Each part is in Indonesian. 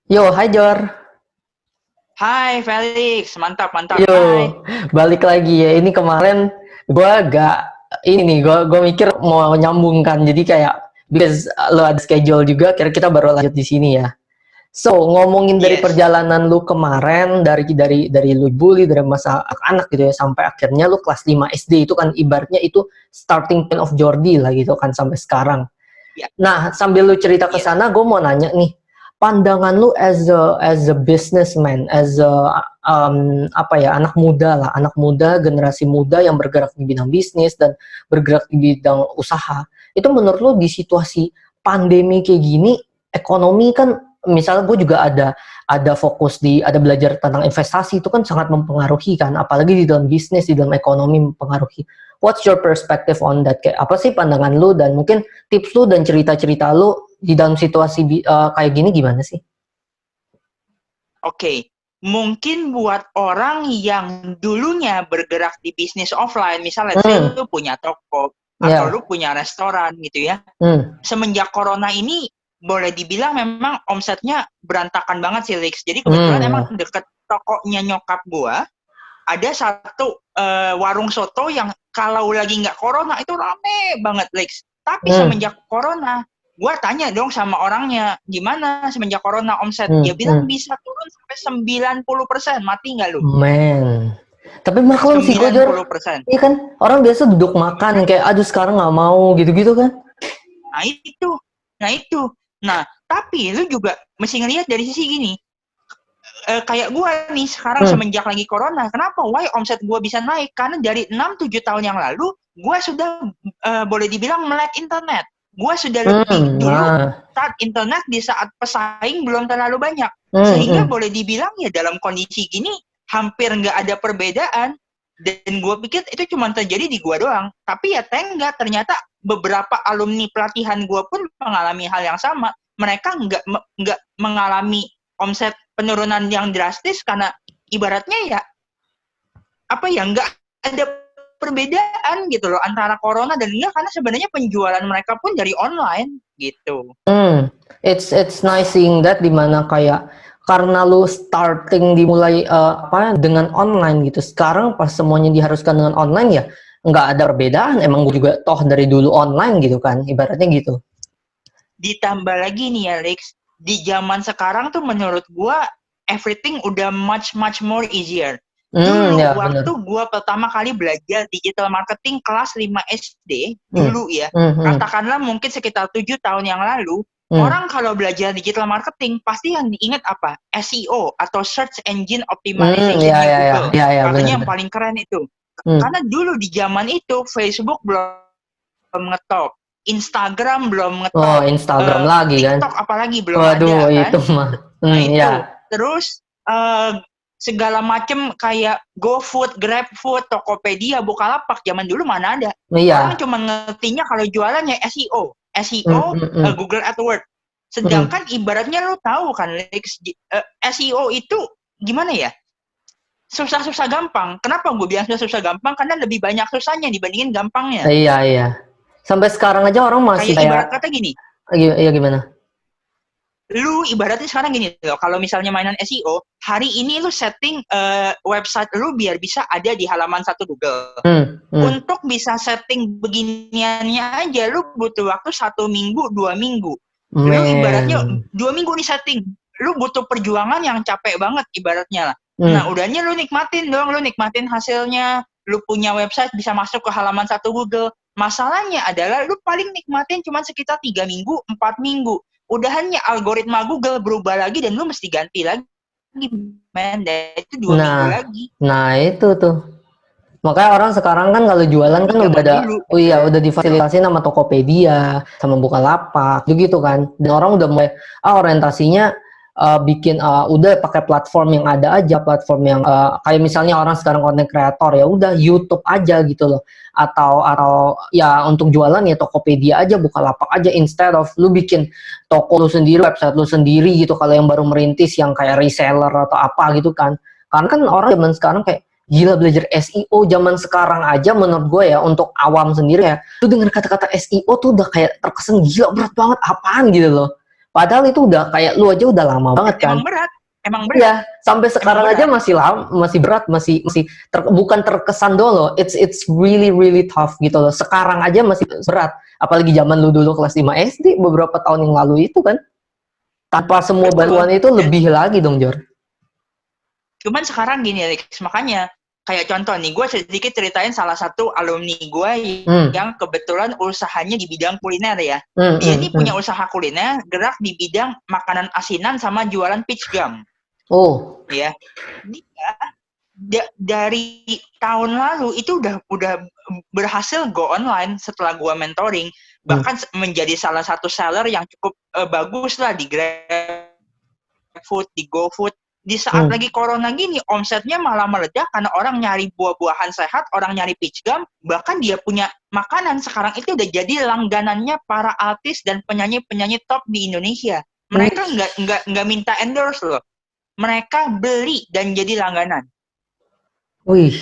Yo, hai Jor. Hai Felix, mantap mantap. Yo, Hai. balik lagi ya. Ini kemarin gua gak ini nih, gua mikir mau nyambungkan. Jadi kayak because lo ada schedule juga, kira kita baru lanjut di sini ya. So, ngomongin dari Yes. perjalanan lu kemarin dari lu bully dari masa anak-anak gitu ya sampai akhirnya lu kelas 5 SD itu kan ibaratnya itu starting point of Jordi lah gitu kan sampai sekarang. Ya, Nah, sambil lu cerita ke iya. sana, gue mau nanya nih, pandangan lu as a businessman, as a apa ya, anak muda, generasi muda yang bergerak di bidang bisnis dan bergerak di bidang usaha. Itu menurut lu di situasi pandemi kayak gini, ekonomi kan misalnya gue juga ada fokus ada belajar tentang investasi itu kan sangat mempengaruhi kan, apalagi di dalam bisnis, di dalam ekonomi mempengaruhi. What's your perspective on that? Kayak apa sih pandangan lu dan mungkin tips lu dan cerita-cerita lu di dalam situasi kayak gini gimana sih? Oke. Mungkin buat orang yang dulunya bergerak di bisnis offline, misal let's say Hmm, lu punya toko atau lu ya, punya restoran gitu ya. hmm, Semenjak corona ini boleh dibilang memang omsetnya berantakan banget sih, Lex. Jadi kebetulan emang ya, deket tokonya nyokap gua ada satu warung soto yang kalau lagi nggak corona itu rame banget, Lex. Tapi hmm, semenjak corona, gue tanya dong sama orangnya, gimana semenjak corona omset? Dia bilang hmm. bisa turun sampai 90%. Mati nggak lu? Man, tapi maklum sih gue sembilan Jor. puluh persen. Iya kan, orang biasa duduk makan kayak aduh sekarang nggak mau gitu-gitu kan. Nah itu. Nah itu. Nah, tapi lu juga mesti ngelihat dari sisi gini. Kayak gue nih sekarang Hmm, semenjak lagi corona, kenapa why omset gue bisa naik? Karena dari 6-7 tahun yang lalu, gue sudah boleh dibilang melek internet. Gue sudah lebih dulu nah, saat internet di saat pesaing belum terlalu banyak. Sehingga hmm. boleh dibilang ya dalam kondisi gini hampir nggak ada perbedaan. Dan gue pikir itu cuma terjadi di gue doang. Tapi ya enggak, ternyata beberapa alumni pelatihan gue pun mengalami hal yang sama. Mereka nggak mengalami omset penurunan yang drastis karena ibaratnya ya apa ya nggak ada perbedaan gitu loh antara corona dan enggak karena sebenarnya penjualan mereka pun dari online gitu. It's nice seeing that dimana kayak karena lu starting dimulai apa dengan online gitu. Sekarang pas semuanya diharuskan dengan online ya nggak ada perbedaan. Emang gue juga toh dari dulu online gitu kan, ibaratnya gitu. Ditambah lagi nih Alex, di zaman sekarang tuh menurut gua everything udah much much more easier. Ya Dulu bener. waktu gua pertama kali belajar digital marketing kelas 5 SD, Hmm, dulu ya, hmm, katakanlah mungkin sekitar 7 tahun yang lalu, hmm, orang kalau belajar digital marketing pasti yang diingat apa? SEO atau Search Engine Optimization-nya ya, ya, Google. ya, ya, bener, Katanya yang bener. paling keren itu. Hmm. Karena dulu di zaman itu Facebook belum ngetop, Instagram belum Oh, ngetop, Instagram lagi kan. TikTok apalagi belum Waduh, ada itu kan. mah. Nah Ya. itu terus segala macem kayak GoFood, GrabFood, Tokopedia, Bukalapak zaman dulu mana ada. Orang Iya. cuma ngertinya kalau jualannya SEO, Hmm, SEO hmm, hmm, Google AdWords. hmm. Sedangkan ibaratnya lo tahu kan SEO itu gimana ya? Susah-susah gampang. Kenapa gue bilang susah-susah gampang? Karena lebih banyak susahnya dibandingin gampangnya. Iya, iya. Sampai sekarang aja orang masih Kayak kayak ibarat kata gini, iya gimana? lu ibaratnya sekarang gini loh, kalau misalnya mainan SEO, hari ini lu setting website lu biar bisa ada di halaman satu Google. Hmm, hmm. Untuk bisa setting beginiannya aja, lu butuh waktu 1 minggu, 2 minggu. Lu ibaratnya Man. 2 minggu nih setting, lu butuh perjuangan yang capek banget ibaratnya lah. Nah, Hmm. udahnya lu nikmatin dong, lu nikmatin hasilnya, lu punya website bisa masuk ke halaman satu Google. Masalahnya adalah lu paling nikmatin cuma sekitar 3 minggu, 4 minggu. Udahannya algoritma Google berubah lagi dan lu mesti ganti lagi, man. Dan itu 2 minggu Nah, lagi. nah itu tuh. Makanya orang sekarang kan kalau jualan Itu kan udah zaman ada, dulu. oh iya udah difasilitasi sama Tokopedia, sama Bukalapak, gitu kan. Dan orang udah mulai orientasinya bikin udah pakai platform yang ada aja, platform yang kayak misalnya orang sekarang konten kreator ya udah YouTube aja gitu loh. Atau ya untuk jualan ya Tokopedia aja, Bukalapak aja instead of lu bikin toko lu sendiri, website lu sendiri gitu kalau yang baru merintis yang kayak reseller atau apa gitu kan. Karena kan orang zaman sekarang kayak gila belajar SEO zaman sekarang aja menurut gue ya untuk awam sendiri ya tuh dengar kata-kata SEO tuh udah kayak terkesan gila berat banget apaan gitu loh Padahal itu udah kayak lu aja udah lama banget kan. Emang berat. Iya, sampai sekarang aja masih lama, masih berat, masih bukan terkesan dulu. It's really really tough gitu loh. Sekarang aja masih berat. Apalagi zaman lu dulu kelas 5 SD beberapa tahun yang lalu itu kan. Tanpa semua bantuan itu lebih lagi dong, Jor. Cuman sekarang gini, Alex, makanya kayak contoh nih, gue sedikit ceritain salah satu alumni gue yang kebetulan usahanya di bidang kuliner ya. Dia ini punya usaha kuliner, gerak di bidang makanan asinan sama jualan peach gum. Oh. Ya, dia dari tahun lalu itu udah berhasil go online setelah gue mentoring, bahkan menjadi salah satu seller yang cukup bagus lah di GrabFood, di GoFood. Di saat lagi corona gini, omsetnya malah meledak karena orang nyari buah-buahan sehat, orang nyari peach gum, bahkan dia punya makanan sekarang itu udah jadi langganannya para artis dan penyanyi-penyanyi top di Indonesia. Mereka nggak minta endorse loh, mereka beli dan jadi langganan. Wih,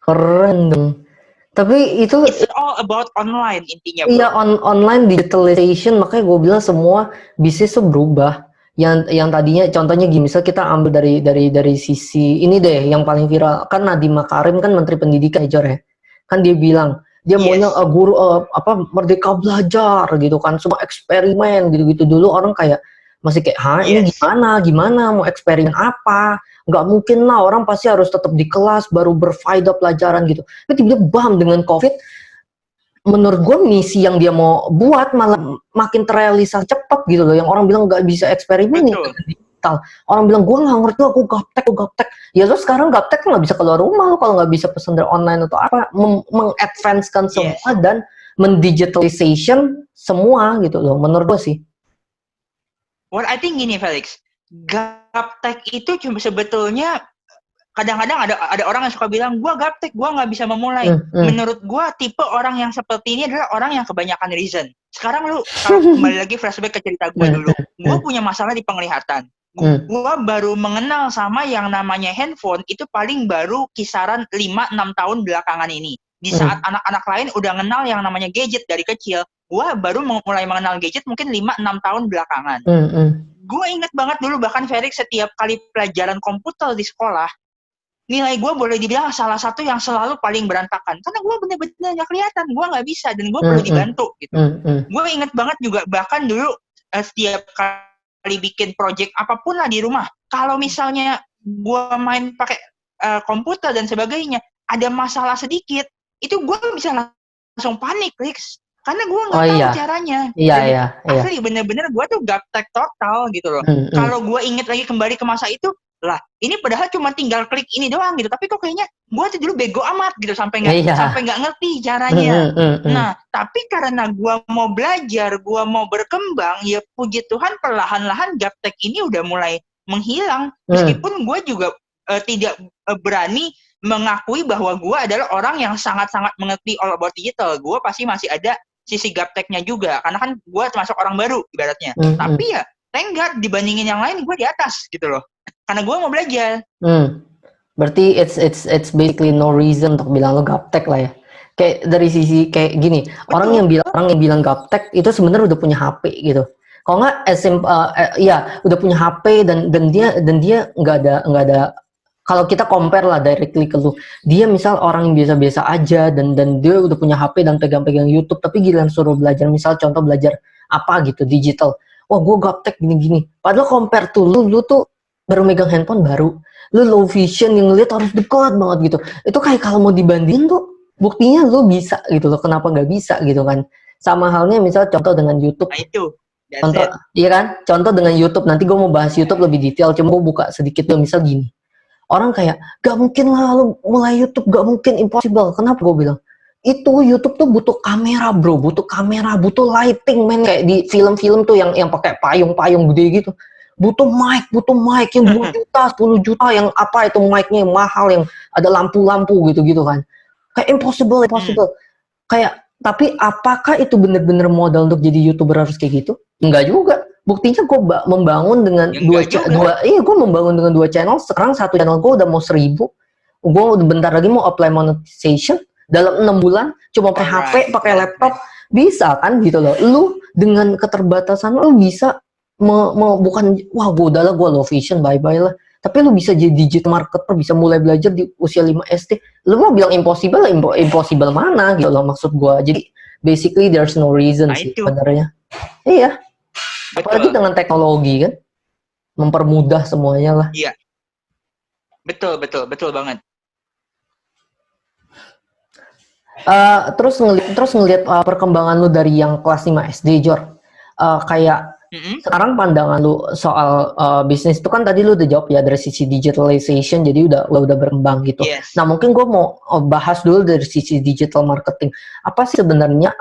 keren dong. Tapi itu it's all about online intinya, bro. Iya, online digitalization, makanya gue bilang semua bisnis tuh berubah. Yang tadinya contohnya gini, misal kita ambil dari sisi ini deh yang paling viral kan, Nadiem Makarim kan Menteri Pendidikan Jor ya, kan dia bilang dia maunya guru merdeka belajar gitu kan, semua eksperimen gitu-gitu. Dulu orang kayak masih kayak ini gimana mau eksperimen apa, nggak mungkin lah, orang pasti harus tetap di kelas baru berfaedah pelajaran gitu. Tapi tiba-tiba bam dengan COVID, menurut gue misi yang dia mau buat malah makin terrealisasi cepat gitu loh. Yang orang bilang nggak bisa eksperimen digital, orang bilang gue nggak ngerti, aku gaptek. Ya terus sekarang gaptek nggak bisa keluar rumah lo kalau nggak bisa pesan dari online atau apa, mengadvancekan semua dan mendigitalization semua gitu loh, menurut gue sih. What I think gini, Felix, gaptek itu cuma sebetulnya kadang-kadang ada orang yang suka bilang, gue gaptek, gue nggak bisa memulai. Menurut gue, tipe orang yang seperti ini adalah orang yang kebanyakan reason. Sekarang lu, kalau kembali lagi flashback ke cerita gue dulu, gue punya masalah di penglihatan. Gue baru mengenal sama yang namanya handphone, itu paling baru kisaran 5-6 tahun belakangan ini. Di saat anak-anak lain udah kenal yang namanya gadget dari kecil, gue baru mulai mengenal gadget mungkin 5-6 tahun belakangan. Gue inget banget dulu, bahkan Felix, setiap kali pelajaran komputer di sekolah, nilai gue boleh dibilang salah satu yang selalu paling berantakan karena gue bener-bener nggak kelihatan, gue nggak bisa dan gue perlu dibantu gitu. Gue inget banget juga bahkan dulu setiap kali bikin project apapun lah di rumah, kalau misalnya gue main pakai komputer dan sebagainya, ada masalah sedikit itu gue bisa langsung panik, Rix, karena gue nggak tahu caranya. Asli bener-bener gue tuh gaptek total gitu loh. Kalau gue inget lagi kembali ke masa itu, lah ini padahal cuma tinggal klik ini doang gitu, tapi kok kayaknya gue tuh dulu bego amat gitu sampai nggak ngerti caranya. Nah tapi karena gue mau belajar, gue mau berkembang, ya puji Tuhan perlahan-lahan gaptek ini udah mulai menghilang, meskipun gue juga tidak berani mengakui bahwa gue adalah orang yang sangat-sangat mengerti all about digital. Gue pasti masih ada sisi gapteknya juga, karena kan gue termasuk orang baru ibaratnya. Tapi ya thank God, dibandingin yang lain gue di atas gitu loh, karena gue mau belajar. Berarti it's basically no reason untuk bilang lo gaptek lah ya. Kayak dari sisi kayak gini, orang yang bilang gaptek itu sebenarnya udah punya HP gitu. Kalau nggak udah punya HP dan dia nggak ada. Kalau kita compare lah directly ke lu, dia misal orang yang biasa-biasa aja dan dia udah punya HP dan pegang-pegang YouTube, tapi giliran suruh belajar, misal contoh belajar apa gitu digital, wah gue gaptek gini-gini. Padahal compare tuh lu tuh baru megang handphone baru, lu low vision yang lihat harus dekat banget gitu. Itu kayak kalau mau dibandingin tuh buktinya lu bisa gitu loh, kenapa nggak bisa gitu kan. Sama halnya misal contoh dengan YouTube. Nah itu. Contoh, iya kan? Contoh dengan YouTube, nanti gue mau bahas YouTube lebih detail, cuma gue buka sedikit dulu, misal gini. Orang kayak, gak mungkin lah lu mulai YouTube, gak mungkin, impossible. Kenapa gue bilang? Itu YouTube tuh butuh kamera bro, butuh kamera, butuh lighting men. Kayak di film-film tuh yang pakai payung-payung gede gitu. Butuh mic yang 2 juta, 10 juta, yang apa itu mic-nya yang mahal, yang ada lampu-lampu gitu-gitu kan. Kayak impossible. Kayak, tapi apakah itu bener-bener modal untuk jadi YouTuber harus kayak gitu? Enggak juga. Buktinya gue membangun dengan gue membangun dengan 2 channel. Sekarang 1 channel gue udah mau 1.000. Gue bentar lagi mau apply monetization dalam 6 bulan. Cuma pakai HP, pakai laptop, bisa kan gitu loh. Lu dengan keterbatasan lu bisa bukan wah udahlah gue low vision bye bye lah, tapi lu bisa jadi digital marketer, bisa mulai belajar di usia 5 SD. Lu mau bilang impossible, impossible mana gitu loh maksud gue. Jadi basically there's no reason Nah sih itu, sebenarnya. Iya, apalagi betul. dengan teknologi kan mempermudah semuanya lah. Iya, betul, betul, betul banget. Terus ngelihat perkembangan lu dari yang kelas 5 SD, Jor. Kayak Mm-mm. sekarang pandangan lu soal bisnis itu kan tadi lu udah jawab ya dari sisi digitalization, jadi udah berkembang gitu. Yes. Nah mungkin gue mau bahas dulu dari sisi digital marketing. Apa sih sebenarnya,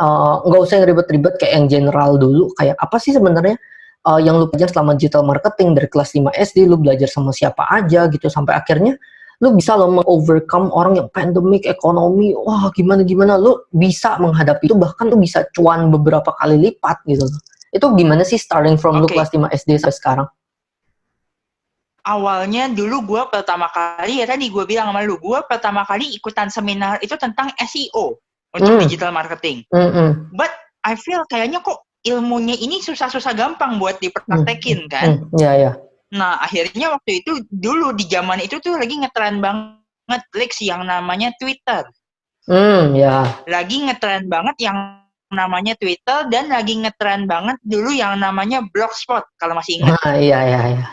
nggak usah yang ribet-ribet kayak yang general dulu. Kayak apa sih sebenarnya yang lu belajar selama digital marketing dari kelas 5 SD, lu belajar sama siapa aja gitu sampai akhirnya lu bisa lo overcome orang yang pandemic ekonomi, wah gimana lu bisa menghadapi itu, bahkan lu bisa cuan beberapa kali lipat gitu loh. Itu gimana sih starting from lu Oke. kelas 5 SD sampai sekarang? Awalnya dulu gue pertama kali, ya tadi gue bilang sama lu, gue pertama kali ikutan seminar itu tentang SEO untuk digital marketing. But I feel kayaknya kok ilmunya ini susah-susah gampang buat dipraktekin kan. Ya. Nah akhirnya waktu itu dulu di zaman itu tuh lagi ngetren banget Lex yang namanya Twitter. Ya. Lagi ngetren banget yang namanya Twitter, dan lagi ngetren banget dulu yang namanya Blogspot kalau masih ingat. Iya.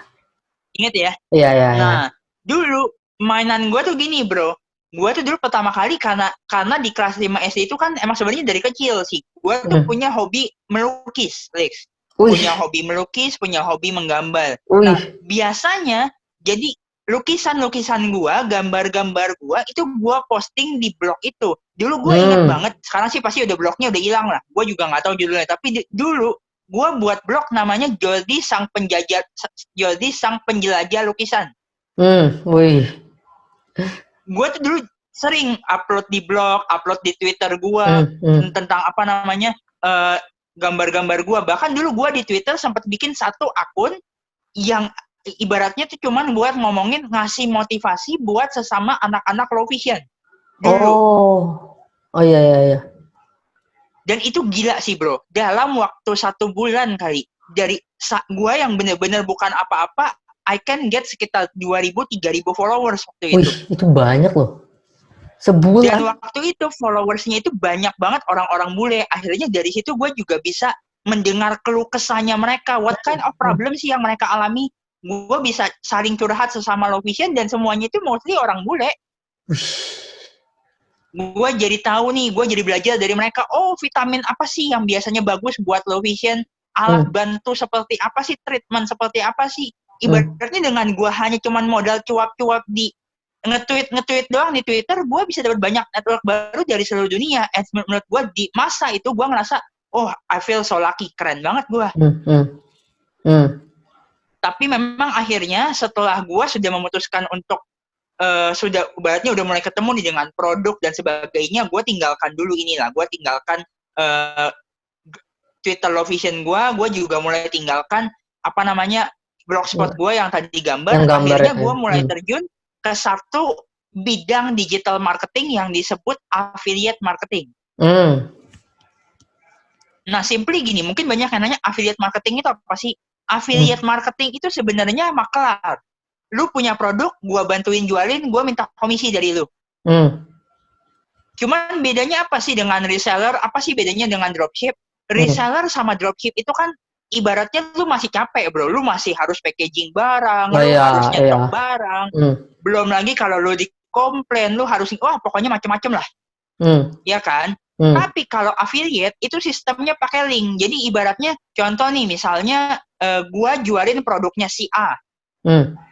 Ingat ya? Iya. Nah, dulu mainan gue tuh gini, bro. Gue tuh dulu pertama kali karena di kelas 5 SD itu kan emang sebenarnya dari kecil sih. Gue tuh punya hobi melukis, Lex. Punya hobi melukis, punya hobi menggambar. Nah, biasanya jadi lukisan-lukisan gue, gambar-gambar gue itu gue posting di blog itu. Dulu gue inget banget, sekarang sih pasti udah blognya udah hilang lah. Gue juga nggak tahu judulnya, tapi dulu gue buat blog namanya Jody Sang Penjelajah Lukisan. Gue tuh dulu sering upload di blog, upload di Twitter gue tentang apa namanya gambar-gambar gue. Bahkan dulu gue di Twitter sempat bikin satu akun yang ibaratnya tuh cuman buat ngomongin, ngasih motivasi buat sesama anak-anak low vision dulu. Oh iya. Dan itu gila sih bro, dalam waktu 1 bulan kali, dari gue yang bener-bener bukan apa-apa, I can get sekitar 2.000-3.000 followers waktu itu. Itu banyak loh. Sebulan. Dan waktu itu followersnya itu banyak banget orang-orang bule. Akhirnya dari situ gue juga bisa mendengar keluh kesahnya mereka. What kind of problem sih yang mereka alami? Gue bisa saling curhat sesama low vision, dan semuanya itu mostly orang bule. Gue jadi tahu nih, gue jadi belajar dari mereka. Oh, vitamin apa sih yang biasanya bagus buat low vision? Alat bantu seperti apa sih? Treatment seperti apa sih? Ibaratnya dengan gue hanya cuman modal cuap-cuap di nge-tweet doang di Twitter, gue bisa dapat banyak network baru dari seluruh dunia. And menurut gue di masa itu gue ngerasa, oh, I feel so lucky, keren banget gue. Tapi memang akhirnya setelah gue sudah memutuskan untuk sudah ibaratnya udah mulai ketemu nih dengan produk dan sebagainya, gue tinggalkan dulu inilah, gue tinggalkan Twitter low vision gue juga mulai tinggalkan apa namanya blogspot gue yang tadi gambar. Akhirnya gue mulai terjun ke satu bidang digital marketing yang disebut affiliate marketing. Nah, simply gini, mungkin banyak yang nanya affiliate marketing itu apa sih? Affiliate marketing itu sebenarnya maklar. Lu punya produk, gue bantuin jualin, gue minta komisi dari lu. Cuman bedanya apa sih dengan reseller? Apa sih bedanya dengan dropship? Reseller sama dropship itu kan ibaratnya lu masih capek bro. Lu masih harus packaging barang, lu harus nyetok barang. Belum lagi kalau lu dikomplain, lu harus, wah pokoknya macem-macem lah. Ya kan? Tapi kalau affiliate itu sistemnya pakai link. Jadi ibaratnya contoh nih, misalnya gue jualin produknya si A.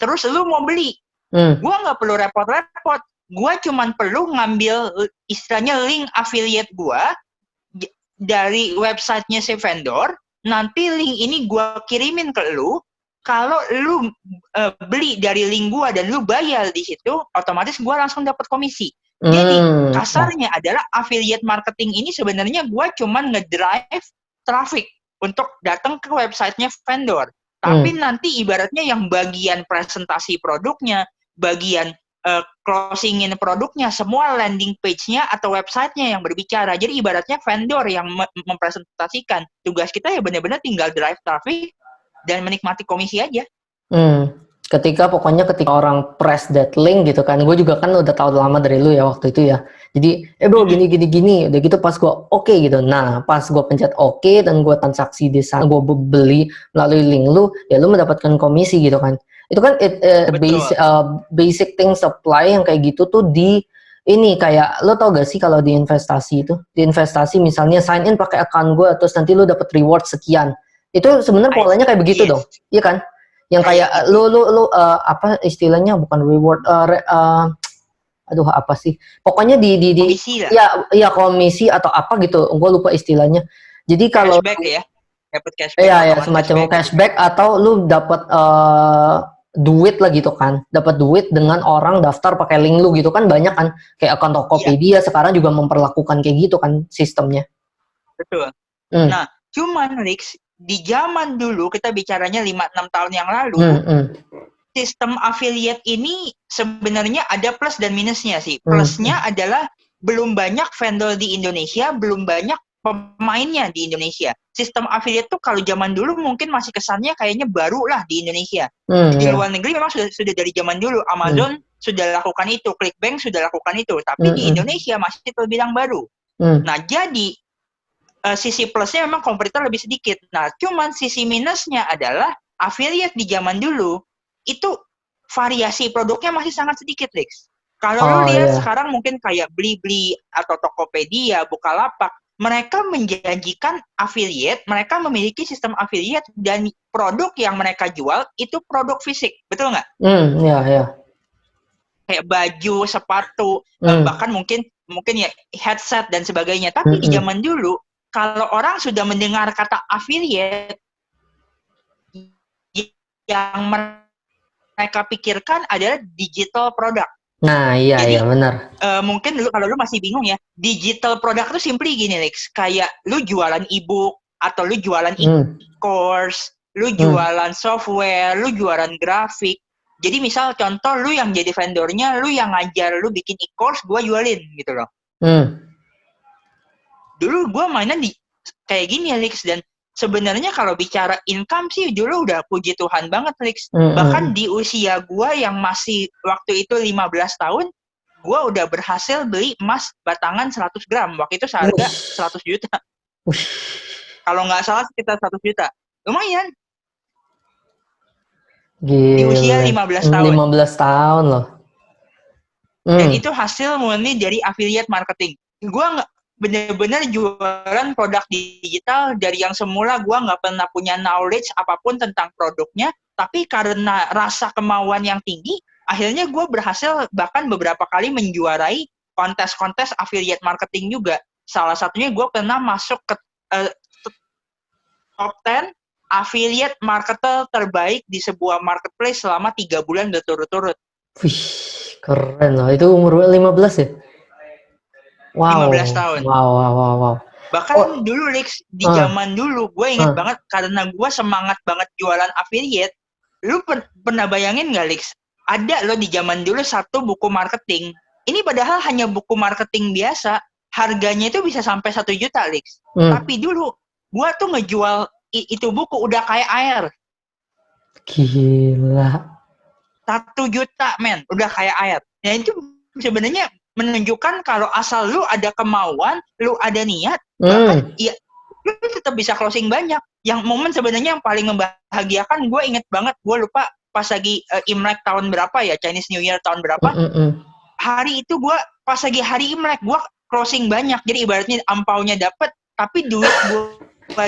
Terus lu mau beli, gue nggak perlu repot-repot, gue cuman perlu ngambil istilahnya link affiliate gue dari websitenya si vendor, nanti link ini gue kirimin ke lu. Kalau lu beli dari link gue dan lu bayar di situ, otomatis gue langsung dapat komisi. Jadi kasarnya adalah affiliate marketing ini sebenarnya gue cuman ngedrive traffic untuk datang ke websitenya vendor. Tapi nanti ibaratnya yang bagian presentasi produknya, bagian closingin produknya, semua landing page-nya atau website-nya yang berbicara. Jadi ibaratnya vendor yang mempresentasikan. Tugas kita ya benar-benar tinggal drive traffic dan menikmati komisi aja. Ketika orang press that link gitu kan, gue juga kan udah tahu lama dari lu ya waktu itu ya. Jadi, bro gini, udah gitu pas gue oke gitu. Nah, pas gue pencet oke dan gue transaksi di sana, gue beli melalui link lu, ya lu mendapatkan komisi gitu kan. Itu kan Betul. basic thing supply yang kayak gitu tuh di ini kayak lo tau gak sih kalau di investasi misalnya sign in pakai account gue terus nanti lu dapat reward sekian. Itu sebenarnya polanya kayak begitu Yes. dong. Iya kan? Yang kayak gitu. lu apa istilahnya bukan reward aduh apa sih pokoknya di Komisi lah. ya komisi atau apa gitu gue lupa istilahnya. Jadi kalau Cashback ya, dapat cashback, ya potongan semacam cashback gitu. atau lu dapat duit lah gitu kan, dapat duit dengan orang daftar pakai link lu gitu kan, banyak kan kayak akun Tokopedia sekarang juga memperlakukan kayak gitu kan sistemnya. Betul. Nah, cuman Rix, di zaman dulu kita bicaranya 5-6 tahun yang lalu, sistem affiliate ini sebenarnya ada plus dan minusnya sih. Plusnya adalah belum banyak vendor di Indonesia, belum banyak pemainnya di Indonesia. Sistem affiliate tuh kalau zaman dulu mungkin masih kesannya kayaknya baru lah di Indonesia. Di luar negeri memang sudah dari zaman dulu. Amazon sudah lakukan itu, ClickBank sudah lakukan itu, tapi di Indonesia masih terbilang baru. Nah, jadi sisi plusnya memang kompetitor lebih sedikit. Nah, cuman sisi minusnya adalah affiliate di zaman dulu itu variasi produknya masih sangat sedikit, Lex. Kalau lu lihat sekarang mungkin kayak Blibli atau Tokopedia, Bukalapak, mereka menjanjikan affiliate, mereka memiliki sistem affiliate dan produk yang mereka jual itu produk fisik, betul nggak? Iya. Kayak baju, sepatu, bahkan mungkin ya headset dan sebagainya. Tapi di zaman dulu kalau orang sudah mendengar kata affiliate, yang mereka pikirkan adalah digital product. Nah, iya benar. Mungkin kalau lu masih bingung ya, digital product itu simply gini, Lex. Kayak lu jualan e-book, atau lu jualan e-course, lu jualan software, lu jualan grafik. Jadi misal contoh lu yang jadi vendornya, lu yang ngajar, lu bikin e-course, gua jualin gitu loh. Dulu gue mainan di kayak gini ya, Lex, dan sebenarnya kalau bicara income sih dulu udah puji Tuhan banget, Lex. Bahkan di usia gue yang masih waktu itu 15 tahun, gue udah berhasil beli emas batangan 100 gram. Waktu itu seharga 100 juta. Kalau nggak salah sekitar 100 juta. Lumayan. Gila. Di usia 15 tahun. 15 tahun loh. Dan itu hasil murni dari affiliate marketing. Gue nggak bener-bener jualan produk digital dari yang semula gue nggak pernah punya knowledge apapun tentang produknya, tapi karena rasa kemauan yang tinggi, akhirnya gue berhasil bahkan beberapa kali menjuarai kontes-kontes affiliate marketing juga. Salah satunya gue pernah masuk ke top 10 affiliate marketer terbaik di sebuah marketplace selama 3 bulan berturut-turut. Wih, keren loh. Itu umur 15 ya? Wow. 15 tahun. Wow. Bahkan dulu, Lex, di zaman dulu, gue inget banget karena gue semangat banget jualan affiliate. Lu pernah bayangin gak, Lex? Ada lo di zaman dulu satu buku marketing. Ini padahal hanya buku marketing biasa. Harganya itu bisa sampai 1 juta, Lex. Tapi dulu, gue tuh ngejual itu buku udah kayak air. Gila. 1 juta, men. Udah kayak air. Nah, itu sebenarnya menunjukkan kalau asal lu ada kemauan, lu ada niat, bahkan ya lu tetap bisa closing banyak. Yang momen sebenarnya yang paling membahagiakan, gue inget banget, gue lupa pas lagi Imlek tahun berapa ya, Chinese New Year tahun berapa, hari itu gue pas lagi hari Imlek, gue closing banyak. Jadi ibaratnya ampaunya dapet, tapi duit gue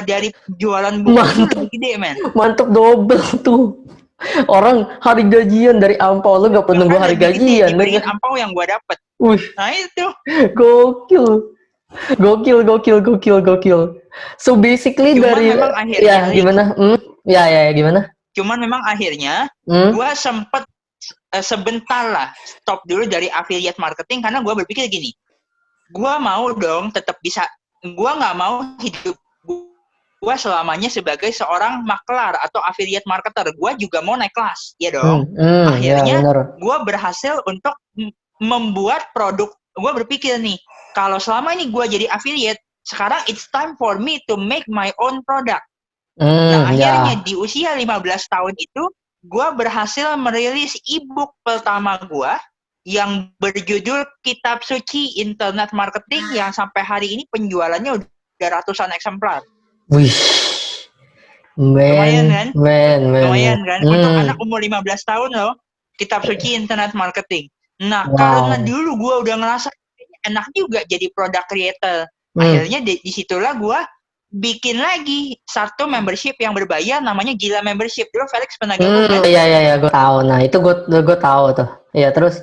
dari jualan buku itu lebih gede, men. Mantep double tuh. Orang hari gajian dari ampau, lu gak perlu nunggu hari gajian dibandingin ampau yang gue dapet. Nah itu gokil. So basically cuman dari memang akhirnya, ya gimana? Gimana? Cuman memang akhirnya gue sempet sebentar lah stop dulu dari affiliate marketing karena gue berpikir gini, gue mau dong tetap bisa, gue nggak mau hidup gue selamanya sebagai seorang maklar atau affiliate marketer. Gue juga mau naik kelas, ya dong. Akhirnya gue berhasil untuk membuat produk. Gue berpikir nih, kalau selama ini gue jadi affiliate, sekarang it's time for me to make my own product. Nah, Ya. akhirnya di usia 15 tahun itu, gue berhasil merilis e-book pertama gue yang berjudul Kitab Suci Internet Marketing yang sampai hari ini penjualannya udah ratusan eksemplar. Wih. Lumayan kan? Men. Lumayan kan? Untuk anak umur 15 tahun loh, Kitab Suci Internet Marketing. Nah, karena Wow. dulu gue udah ngerasa enak juga jadi product creator. Hmm. Akhirnya disitulah gue bikin lagi satu membership yang berbayar namanya Gila Membership. Dulu Felix pernah gabung kan? Iya, gue tahu. Nah, itu gue tahu tuh. Iya, terus.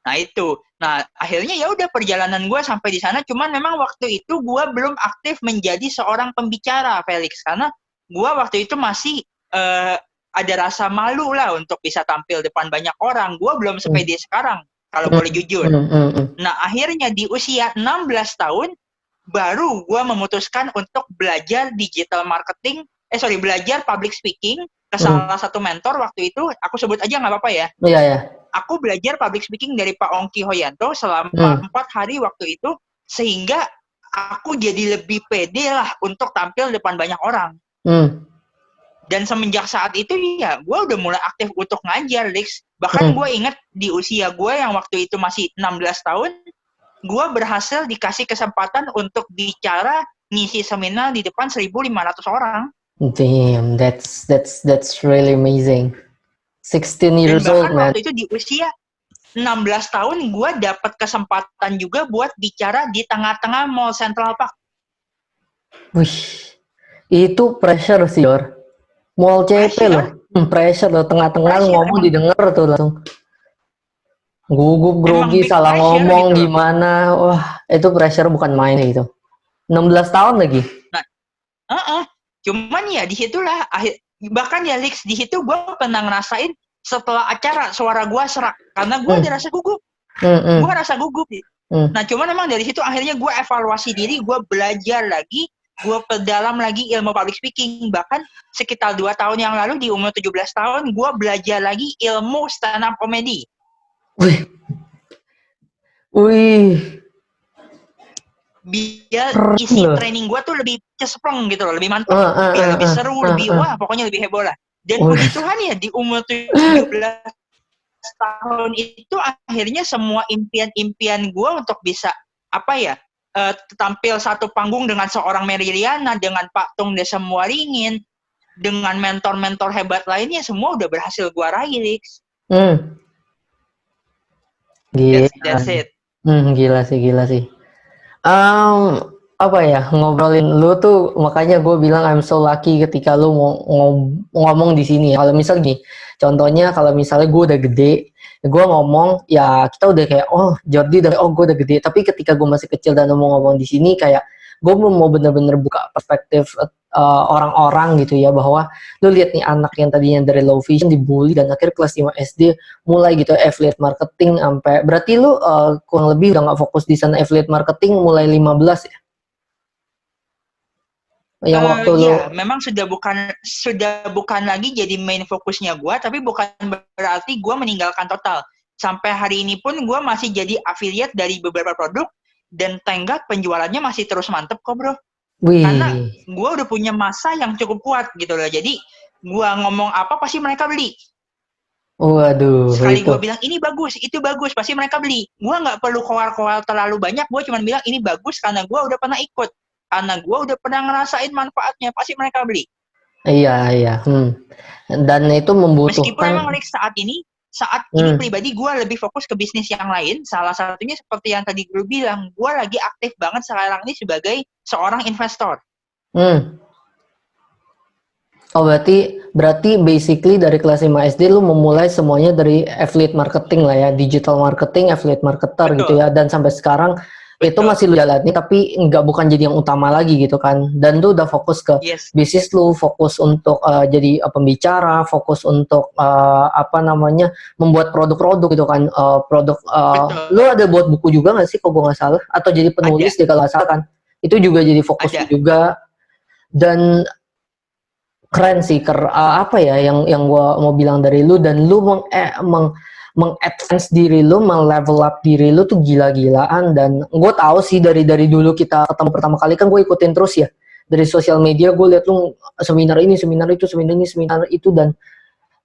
Nah itu. Nah akhirnya ya udah perjalanan gue sampai di sana. Cuman memang waktu itu gue belum aktif menjadi seorang pembicara, Felix, karena gue waktu itu masih ada rasa malu lah untuk bisa tampil depan banyak orang. Gue belum sepede sekarang, kalau boleh jujur. Nah akhirnya di usia 16 tahun baru gue memutuskan untuk belajar digital marketing. Belajar public speaking ke salah satu mentor waktu itu. Aku sebut aja nggak apa-apa ya. Iya. Aku belajar public speaking dari Pak Ongki Hoyanto selama 4 hari waktu itu, sehingga aku jadi lebih pede lah untuk tampil depan banyak orang. Dan semenjak saat itu ya gue udah mulai aktif untuk ngajar, Lex. Bahkan gue inget di usia gue yang waktu itu masih 16 tahun, gue berhasil dikasih kesempatan untuk bicara ngisi seminar di depan 1.500 orang. Damn, that's really amazing. 16 years old, man. Waktu itu di usia 16 tahun gue dapat kesempatan juga buat bicara di tengah-tengah Mall Central Park. Wih, itu pressure sih, Jor. Mall CP loh. Pressure loh, tengah-tengah ngomong didengar tuh langsung. Gugup, grogi, salah ngomong gitu gimana. Wah, itu pressure bukan main itu. 16 tahun lagi. Nah, cuman ya disitulah bahkan ya Lex, di situ gue pernah ngerasain setelah acara suara gue serak karena gue ada rasa gugup. Gue rasa gugup. Nah cuman memang dari situ akhirnya gue evaluasi diri, gue belajar lagi, gue perdalam lagi ilmu public speaking. Bahkan sekitar 2 tahun yang lalu di umur 17 tahun gue belajar lagi ilmu stand up comedy. Wih. Biar isi training gue tuh lebih cespreng gitu loh, lebih mantap, biar lebih seru, lebih wah pokoknya lebih heboh lah. Dan puji Tuhan ya di umur 17 tahun itu akhirnya semua impian-impian gue untuk bisa tampil satu panggung dengan seorang Mary Riana, dengan Pak Tung Desa Muaringin, dengan mentor-mentor hebat lainnya, semua udah berhasil gue raih, Lex. Gila. That's it. Gila sih. Apa ya, ngobrolin lu tuh, makanya gue bilang I'm so lucky ketika lu ngomong di sini. Kalau misal gini, contohnya kalau misalnya gue udah gede, gue ngomong ya kita udah kayak Jordi udah gue udah gede. Tapi ketika gue masih kecil dan mau ngomong di sini, kayak gue mau bener-bener buka perspektif orang-orang gitu ya, bahwa lu lihat nih anak yang tadinya dari low vision dibully dan akhirnya kelas 5 SD mulai gitu affiliate marketing sampai berarti lu kurang lebih udah nggak fokus di sana affiliate marketing mulai 15 ya? Yang waktu lu memang sudah bukan lagi jadi main fokusnya gue, tapi bukan berarti gue meninggalkan total. Sampai hari ini pun gue masih jadi affiliate dari beberapa produk dan tenggat penjualannya masih terus mantep kok, bro. Karena gue udah punya masa yang cukup kuat gitu loh. Jadi gue ngomong apa pasti mereka beli. Waduh. Sekali gue bilang ini bagus, itu bagus, pasti mereka beli. Gue nggak perlu koal-koal terlalu banyak. Gue cuma bilang ini bagus karena gue udah pernah ikut. Karena gue udah pernah ngerasain manfaatnya, pasti mereka beli. Iya. Dan itu membutuhkan. Meskipun memang saat ini pribadi gue lebih fokus ke bisnis yang lain. Salah satunya seperti yang tadi gue bilang, gue lagi aktif banget sekarang ini sebagai seorang investor. Berarti basically dari kelas 5 SD lu memulai semuanya dari affiliate marketing lah ya, digital marketing, affiliate marketer. Betul. Gitu ya, dan sampai sekarang itu masih lu jalani tapi bukan jadi yang utama lagi gitu kan, dan lu udah fokus ke bisnis lu, fokus untuk jadi pembicara, fokus untuk membuat produk-produk gitu kan, lu ada buat buku juga nggak sih kalau gue nggak salah, atau jadi penulis deh kalau nggak salah kan, itu juga jadi fokus juga. Dan keren sih, yang gue mau bilang dari lu, dan lu meng-advance diri lu, meng-level up diri lu tuh gila-gilaan. Dan gue tahu sih dari dulu kita ketemu pertama kali kan gue ikutin terus ya, dari sosial media gue liat lu seminar ini, seminar itu, seminar ini, seminar itu, dan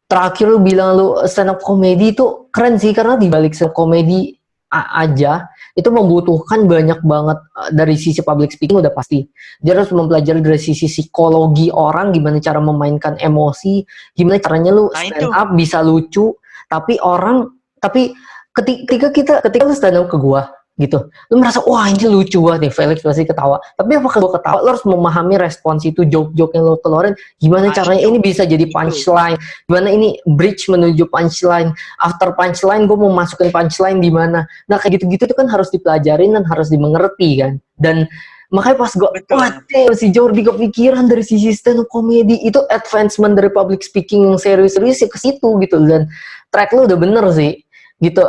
terakhir lu bilang lu stand up comedy itu keren sih, karena di balik stand up comedy aja itu membutuhkan banyak banget dari sisi public speaking udah pasti. Dia harus mempelajari dari sisi psikologi orang, gimana cara memainkan emosi, gimana caranya lu Nah, stand itu. up bisa lucu, tapi ketika lu stand up ke gua gitu, lu merasa wah ini lucu banget nih, Felix pasti ketawa. Tapi apakah gua ketawa? Lu harus memahami respons itu, joke-joke yang lu keluarin, gimana Nah, caranya itu. ini bisa jadi punchline, gimana ini bridge menuju punchline, after punchline gue mau masukin punchline di mana. Nah kayak gitu-gitu itu kan harus dipelajarin dan harus dimengerti kan. Dan makanya pas gue, Betul. wah si Jordi kepikiran dari sisi stand up comedy, itu advancement dari public speaking yang serius-serius ya ke situ gitu. Dan track lu udah bener sih gitu.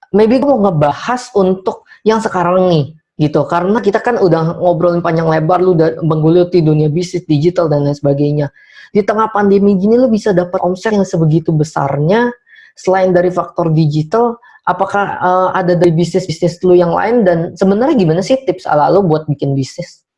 Maybe gue mau ngebahas untuk yang sekarang nih gitu, karena kita kan udah ngobrolin panjang lebar, lu udah menggeluti dunia bisnis digital dan lain sebagainya. Di tengah pandemi gini lu bisa dapat omset yang sebegitu besarnya, selain dari faktor digital, apakah ada dari bisnis lu yang lain, dan sebenarnya gimana sih tips ala lu buat bikin bisnis?